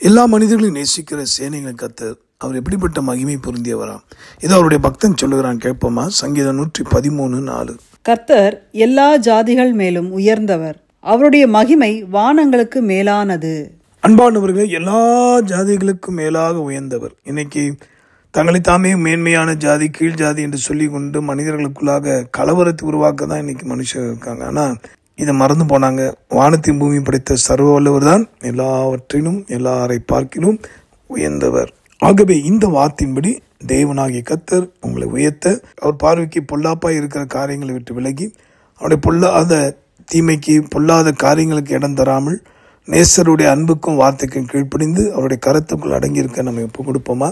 எல்லா மனிதர்களையும் நேசிக்கிற சேனைகளை கர்த்தர் அவர் எப்படிப்பட்ட மகிமை பொருந்தியவராம். இது அவருடைய பக்தன் சொல்லுகிறான், கேட்போமா? சங்கீதம் 113:4. கர்த்தர் எல்லா ஜாதிகள் மேலும் உயர்ந்தவர், அவருடைய மகிமை வானங்களுக்கு மேலானது. அன்பானவர்களே, எல்லா ஜாதிகளுக்கும் மேலாக உயர்ந்தவர். இன்னைக்கு தங்களை தாமே மேன்மையான ஜாதி, கீழ் ஜாதி என்று சொல்லி கொண்டு மனிதர்களுக்குள்ளாக கலவரத்தை உருவாக்க தான் இன்னைக்கு மனுஷர் இருக்காங்க. ஆனால் இதை மறந்து போனாங்க. வானத்தின் பூமி படைத்த சர்வ வல்லவர் தான் எல்லாவற்றிலும் எல்லாரை பார்க்கிலும் உயர்ந்தவர். ஆகவே இந்த வார்த்தையின்படி தேவனாகிய கர்த்தர் உங்களை உயர்த்த, அவர் பார்வைக்கு பொல்லாப்பாய் இருக்கிற காரியங்களை விட்டு விலகி, அவருடைய பொல்லாத தீமைக்கு பொல்லாத காரியங்களுக்கு இடம் தராமல் நேசருடைய அன்புக்கும் வார்த்தைக்கும் கீழ்ப்படிந்து அவருடைய கருத்துக்குள் அடங்கியிருக்க நம்ம ஒப்பு கொடுப்போமா?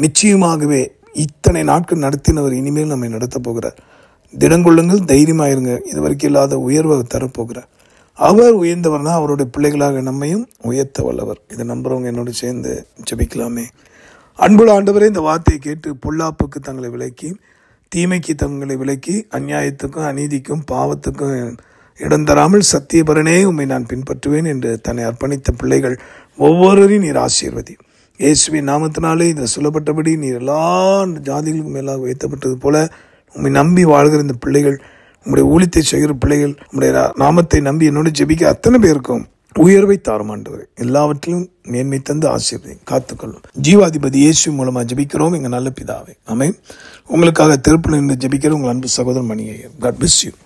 நிச்சயமாகவே இத்தனை நாட்கள் நடத்தினவர் இனிமேல் நம்மை நடத்த போகிறார். திடங்கொள்ளுங்கள், தைரியமாயிருங்க. இதுவரைக்கும் இல்லாத உயர்வை தரப்போகிறார். அவர் உயர்ந்தவர்னா அவருடைய பிள்ளைகளாக நம்மையும் உயர்த்த வல்லவர். இதை நம்புறவங்க என்னோடு சேர்ந்து ஜெபிக்கலாமே. அன்புள்ள ஆண்டவரே, இந்த வார்த்தையை கேட்டு பொல்லாப்புக்கு தங்களை விலக்கி, தீமைக்கு தங்களை விலக்கி, அநியாயத்துக்கும் அநீதிக்கும் பாவத்துக்கும் இடம் தராமல் சத்தியபரனே உம்மை நான் பின்பற்றுவேன் என்று தன்னை அர்ப்பணித்த பிள்ளைகள் ஒவ்வொருவரையும் நீர் ஆசீர்வதி. இயேசுவின் நாமத்தினாலே இதில் சொல்லப்பட்டபடி நீர் எல்லா ஜாதிகளுக்கும் மேலாக உயர்த்தப்பட்டது போல உம்மை நம்பி வாழ்கிற இந்த பிள்ளைகள், உங்களுடைய ஊழியத்தை செய்கிற பிள்ளைகள், உங்களுடைய நாமத்தை நம்பி என்னோட ஜெபிக்க அத்தனை பேருக்கும் உயர்வை தாரும் ஆண்டவரே. எல்லாவற்றிலும் மேன்மை தந்து ஆசீர்வதி காத்துக்கொள்ளும். ஜீவாதிபதி இயேசு மூலமா ஜெபிக்கிறோம் எங்க நல்ல பிதாவே, ஆமென். உங்களுக்காக திருப்பூரில் இருந்து ஜெபிக்கிற உங்கள் அன்பு சகோதரன் மணி ஐயர். God bless you.